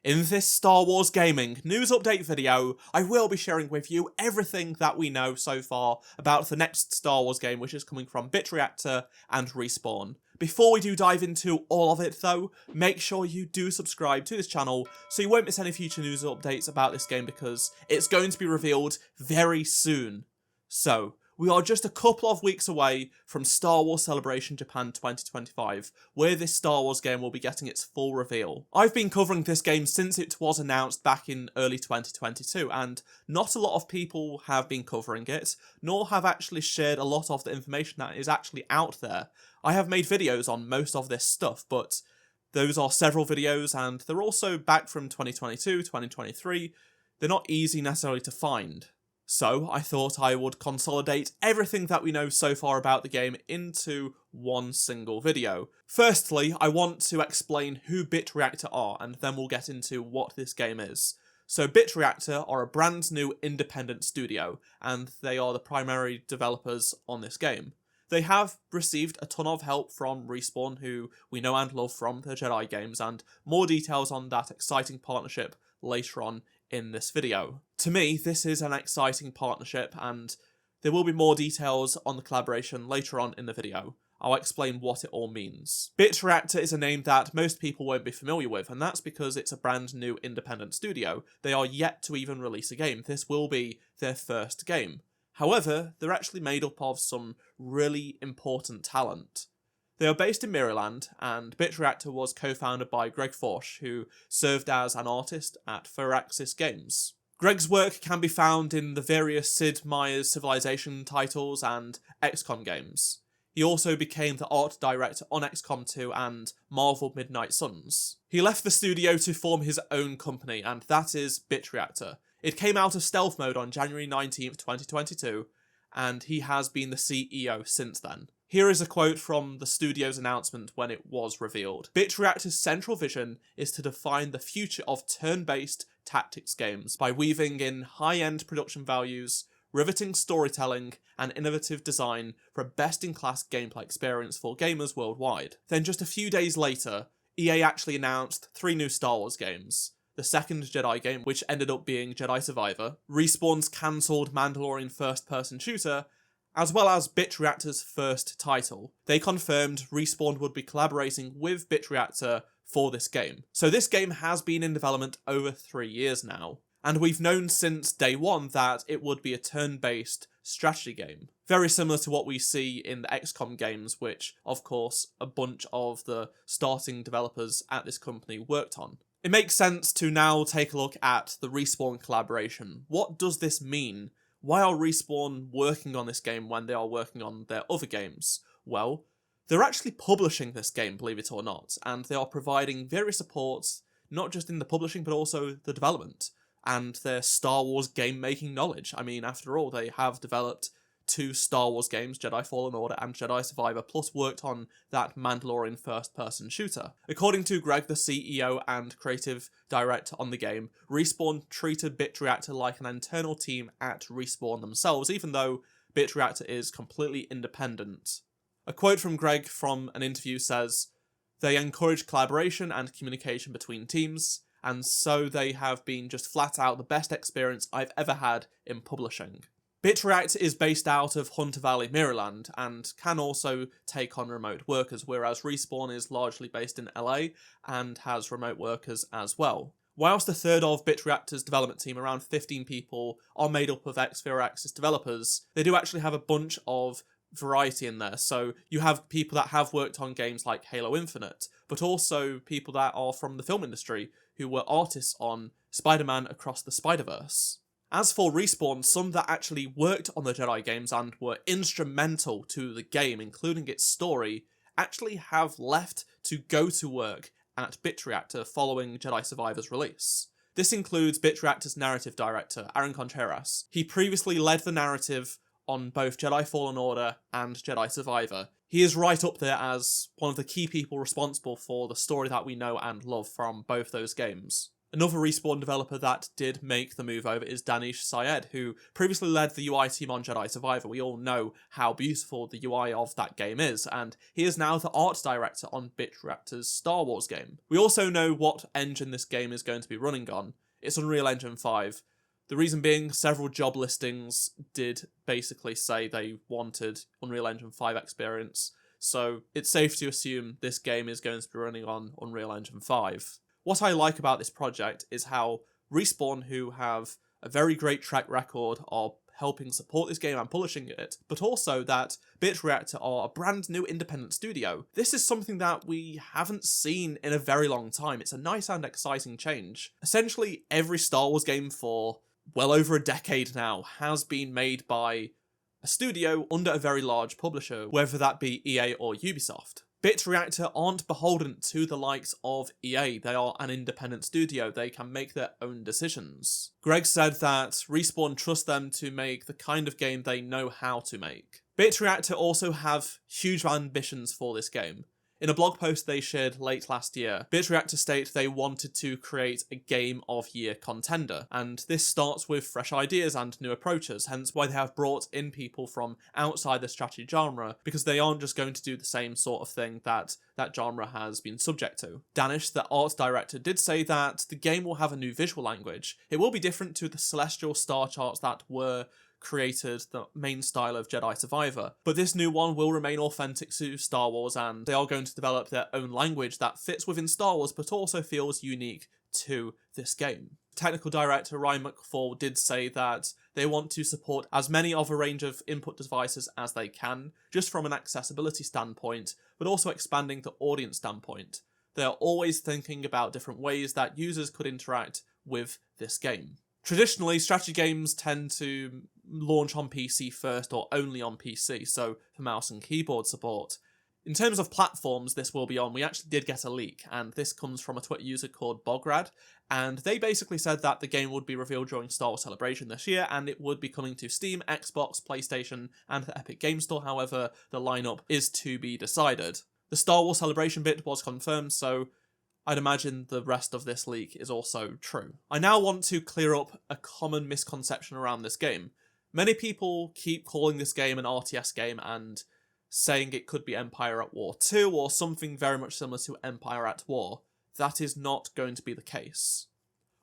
In this Star Wars gaming news update video, I will be sharing with you everything that we know so far about the next Star Wars game, which is coming from Bit Reactor and Respawn. Before we do dive into all of it though, make sure you do subscribe to this channel so you won't miss any future news updates about this game because it's going to be revealed very soon. So, we are just a couple of weeks away from Star Wars Celebration Japan 2025, where this Star Wars game will be getting its full reveal. I've been covering this game since it was announced back in early 2022, and not a lot of people have been covering it, nor have actually shared a lot of the information that is actually out there. I have made videos on most of this stuff, but those are several videos, and they're also back from 2022, 2023. They're not easy necessarily to find. So I thought I would consolidate everything that we know so far about the game into one single video. Firstly, I want to explain who Bit Reactor are, and then we'll get into what this game is. So Bit Reactor are a brand new independent studio, and they are the primary developers on this game. They have received a ton of help from Respawn, who we know and love from the Jedi games, and more details on that exciting partnership later on in this video. To me, this is an exciting partnership, and there will be more details on the collaboration later on in the video. I'll explain what it all means. Bit Reactor is a name that most people won't be familiar with, and that's because it's a brand new independent studio. They are yet to even release a game. This will be their first game. However, they're actually made up of some really important talent. They are based in Maryland, and Bit Reactor was co-founded by Greg Forsch, who served as an artist at Firaxis Games. Greg's work can be found in the various Sid Meier's Civilization titles and XCOM games. He also became the art director on XCOM 2 and Marvel Midnight Suns. He left the studio to form his own company, and that is Bit Reactor. It came out of stealth mode on January 19th, 2022, and he has been the CEO since then. Here is a quote from the studio's announcement when it was revealed. Bit Reactor's central vision is to define the future of turn-based tactics games by weaving in high-end production values, riveting storytelling, and innovative design for a best-in-class gameplay experience for gamers worldwide. Then just a few days later, EA actually announced 3 new Star Wars games. The second Jedi game, which ended up being Jedi Survivor, Respawn's cancelled Mandalorian first-person shooter, as well as Bit Reactor's first title. They confirmed Respawn would be collaborating with Bit Reactor for this game. So this game has been in development over 3 years now, and we've known since day one that it would be a turn-based strategy game. Very similar to what we see in the XCOM games, which, of course, a bunch of the starting developers at this company worked on. It makes sense to now take a look at the Respawn collaboration. What does this mean? Why are Respawn working on this game when they are working on their other games? Well, they're actually publishing this game, believe it or not, and they are providing various supports, not just in the publishing, but also the development, and their Star Wars game-making knowledge. I mean, after all, they have developed 2 Star Wars games, Jedi Fallen Order and Jedi Survivor, plus worked on that Mandalorian first-person shooter. According to Greg, the CEO and creative director on the game, Respawn treated Bit Reactor like an internal team at Respawn themselves, even though Bit Reactor is completely independent. A quote from Greg from an interview says, "They encourage collaboration and communication between teams, and so they have been just flat out the best experience I've ever had in publishing." Bit Reactor is based out of Hunter Valley, Maryland, and can also take on remote workers, whereas Respawn is largely based in LA and has remote workers as well. Whilst a third of Bit Reactor's development team, around 15 people, are made up of ex-Firaxis developers, they do actually have a bunch of variety in there. So you have people that have worked on games like Halo Infinite, but also people that are from the film industry who were artists on Spider-Man Across the Spider-Verse. As for Respawn, some that actually worked on the Jedi games and were instrumental to the game, including its story, actually have left to go to work at Bit Reactor following Jedi Survivor's release. This includes Bit Reactor's narrative director, Aaron Contreras. He previously led the narrative on both Jedi Fallen Order and Jedi Survivor. He is right up there as one of the key people responsible for the story that we know and love from both those games. Another Respawn developer that did make the move over is Danish Syed, who previously led the UI team on Jedi Survivor. We all know how beautiful the UI of that game is, and he is now the art director on Bit Reactor's Star Wars game. We also know what engine this game is going to be running on. It's Unreal Engine 5. The reason being, several job listings did basically say they wanted Unreal Engine 5 experience, so it's safe to assume this game is going to be running on Unreal Engine 5. What I like about this project is how Respawn, who have a very great track record of helping support this game and publishing it, but also that Bit Reactor are a brand new independent studio. This is something that we haven't seen in a very long time. It's a nice and exciting change. Essentially, every Star Wars game for well over a decade now has been made by a studio under a very large publisher, whether that be EA or Ubisoft. Bit Reactor aren't beholden to the likes of EA. They are an independent studio. They can make their own decisions. Greg said that Respawn trust them to make the kind of game they know how to make. Bit Reactor also have huge ambitions for this game. In a blog post they shared late last year, Bit Reactor state they wanted to create a Game of Year contender, and this starts with fresh ideas and new approaches, hence why they have brought in people from outside the strategy genre, because they aren't just going to do the same sort of thing that genre has been subject to. Danish, the art director, did say that the game will have a new visual language. It will be different to the celestial star charts that were created the main style of Jedi Survivor, but this new one will remain authentic to Star Wars, and they are going to develop their own language that fits within Star Wars but also feels unique to this game. Technical director Ryan McFall did say that they want to support as many of a range of input devices as they can, just from an accessibility standpoint, but also expanding the audience standpoint. They are always thinking about different ways that users could interact with this game. Traditionally, strategy games tend to launch on PC first or only on PC, so for mouse and keyboard support. In terms of platforms this will be on, we actually did get a leak, and this comes from a Twitter user called Bograd, and they basically said that the game would be revealed during Star Wars Celebration this year, and it would be coming to Steam, Xbox, PlayStation, and the Epic Game Store. However, the lineup is to be decided. The Star Wars Celebration bit was confirmed, so I'd imagine the rest of this leak is also true. I now want to clear up a common misconception around this game. Many people keep calling this game an RTS game and saying it could be Empire at War 2 or something very much similar to Empire at War. That is not going to be the case.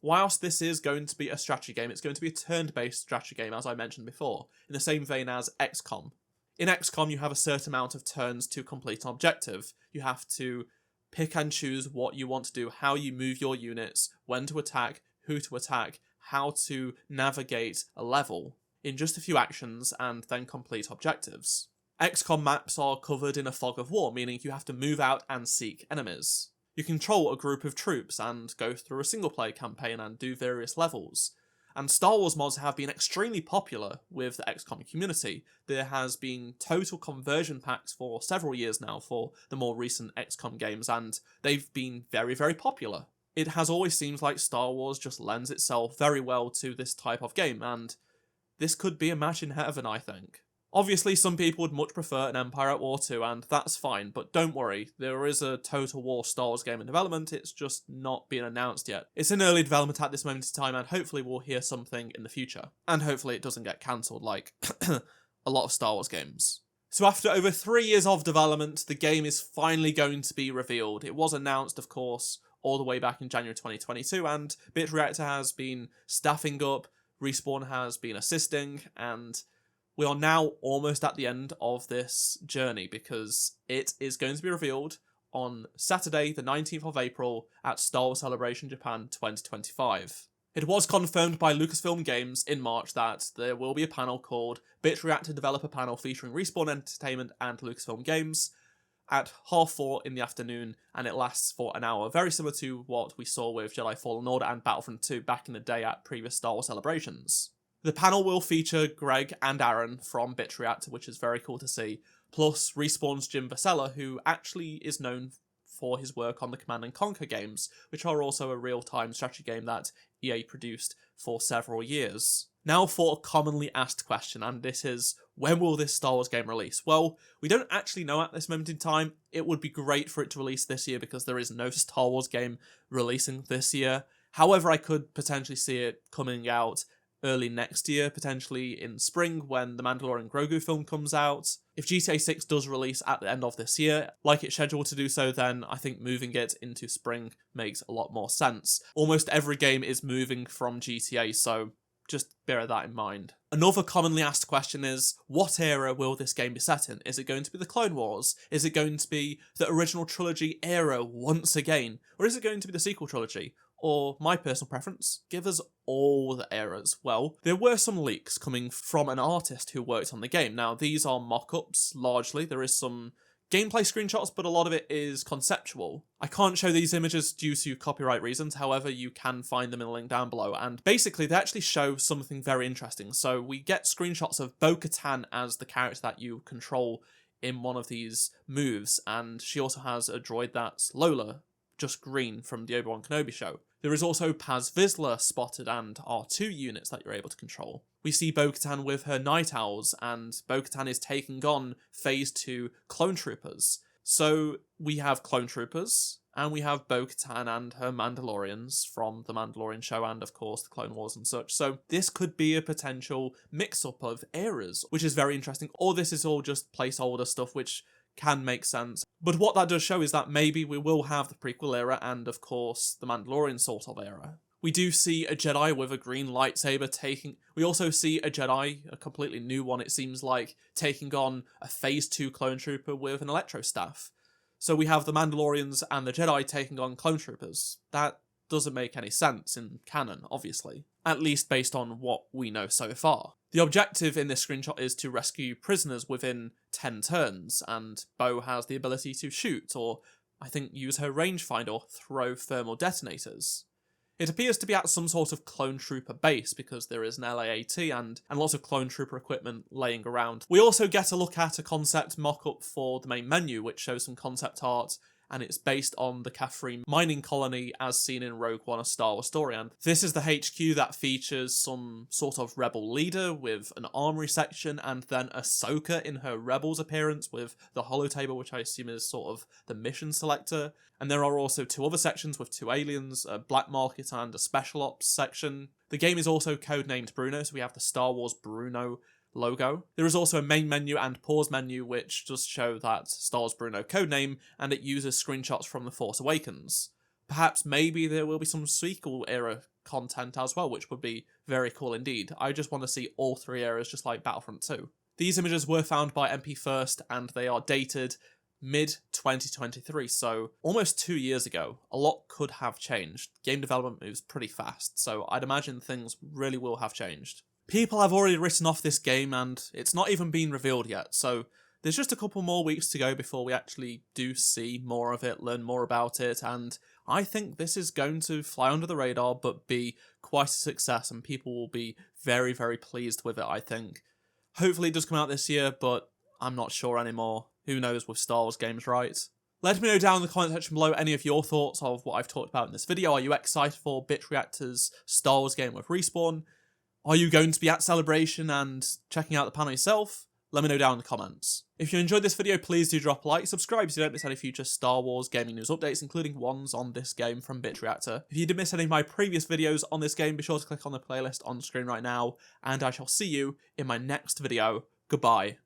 Whilst this is going to be a strategy game, it's going to be a turn-based strategy game, as I mentioned before, in the same vein as XCOM. In XCOM, you have a certain amount of turns to complete an objective. You have to pick and choose what you want to do, how you move your units, when to attack, who to attack, how to navigate a level in just a few actions and then complete objectives. XCOM maps are covered in a fog of war, meaning you have to move out and seek enemies. You control a group of troops and go through a single-player campaign and do various levels. And Star Wars mods have been extremely popular with the XCOM community. There has been total conversion packs for several years now for the more recent XCOM games, and they've been very, very popular. It has always seemed like Star Wars just lends itself very well to this type of game, and this could be a match in heaven, I think. Obviously, some people would much prefer an Empire at War 2, and that's fine, but don't worry, there is a Total War Star Wars game in development, it's just not been announced yet. It's in early development at this moment in time, and hopefully we'll hear something in the future. And hopefully it doesn't get cancelled like a lot of Star Wars games. So after over 3 years of development, the game is finally going to be revealed. It was announced, of course, all the way back in January 2022, and Bit Reactor has been staffing up, Respawn has been assisting, and we are now almost at the end of this journey because it is going to be revealed on Saturday, the 19th of April at Star Wars Celebration Japan 2025. It was confirmed by Lucasfilm Games in March that there will be a panel called Bit Reactor Developer Panel featuring Respawn Entertainment and Lucasfilm Games at 4:30 in the afternoon, and it lasts for an hour, very similar to what we saw with Jedi Fallen Order and Battlefront 2 back in the day at previous Star Wars celebrations. The panel will feature Greg and Aaron from Bit Reactor, which is very cool to see, plus Respawn's Jim Vasella, who actually is known for his work on the Command & Conquer games, which are also a real-time strategy game that EA produced for several years. Now for a commonly asked question, and this is, when will this Star Wars game release? Well, we don't actually know at this moment in time. It would be great for it to release this year because there is no Star Wars game releasing this year. However, I could potentially see it coming out early next year, potentially in spring when the Mandalorian Grogu film comes out. If GTA 6 does release at the end of this year, like it's scheduled to do so, then I think moving it into spring makes a lot more sense. Almost every game is moving from GTA, so just bear that in mind. Another commonly asked question is, what era will this game be set in? Is it going to be the Clone Wars? Is it going to be the original trilogy era once again? Or is it going to be the sequel trilogy? Or, my personal preference, give us all the eras. Well, there were some leaks coming from an artist who worked on the game. Now, these are mock-ups, largely. There is some gameplay screenshots, but a lot of it is conceptual. I can't show these images due to copyright reasons, however, you can find them in the link down below, and basically they actually show something very interesting. So we get screenshots of Bo-Katan as the character that you control in one of these moves, and she also has a droid that's Lola, just green, from the Obi-Wan Kenobi show. There is also Paz Vizsla spotted and R2 units that you're able to control. We see Bo-Katan with her Night Owls, and Bo-Katan is taking on Phase 2 Clone Troopers. So we have Clone Troopers, and we have Bo-Katan and her Mandalorians from the Mandalorian show and, of course, the Clone Wars and such. So this could be a potential mix-up of eras, which is very interesting. Or this is all just placeholder stuff, which can make sense. But what that does show is that maybe we will have the prequel era and, of course, the Mandalorian sort of era. We do see a Jedi with a green lightsaber taking... We also see a Jedi, a completely new one it seems like, taking on a Phase 2 clone trooper with an electro staff. So we have the Mandalorians and the Jedi taking on clone troopers. That doesn't make any sense in canon, obviously. At least based on what we know so far. The objective in this screenshot is to rescue prisoners within 10 turns, and Bo has the ability to shoot, or I think use her rangefinder or throw thermal detonators. It appears to be at some sort of clone trooper base because there is an LAAT and lots of clone trooper equipment laying around. We also get a look at a concept mock-up for the main menu, which shows some concept art, and it's based on the Catherine mining colony as seen in Rogue One, a Star Wars story. And this is the HQ that features some sort of rebel leader with an armory section, and then Ahsoka in her Rebels appearance with the holotable, which I assume is sort of the mission selector. And there are also two other sections with two aliens, a black market and a special ops section. The game is also codenamed Bruno, so we have the Star Wars Bruno logo. There is also a main menu and pause menu, which does show that Star Wars Bruno codename, and it uses screenshots from The Force Awakens. Perhaps maybe there will be some sequel era content as well, which would be very cool indeed. I just want to see all three eras, just like Battlefront 2. These images were found by MP First, and they are dated mid-2023, so almost 2 years ago. A lot could have changed. Game development moves pretty fast, so I'd imagine things really will have changed. People have already written off this game, and it's not even been revealed yet, so there's just a couple more weeks to go before we actually do see more of it, learn more about it, and I think this is going to fly under the radar but be quite a success, and people will be very, very pleased with it, I think. Hopefully it does come out this year, but I'm not sure anymore. Who knows with Star Wars games, right? Let me know down in the comment section below any of your thoughts of what I've talked about in this video. Are you excited for Bit Reactor's Star Wars game with Respawn? Are you going to be at Celebration and checking out the panel yourself? Let me know down in the comments. If you enjoyed this video, please do drop a like, subscribe so you don't miss any future Star Wars gaming news updates, including ones on this game from Bit Reactor. If you did miss any of my previous videos on this game, be sure to click on the playlist on screen right now, and I shall see you in my next video. Goodbye.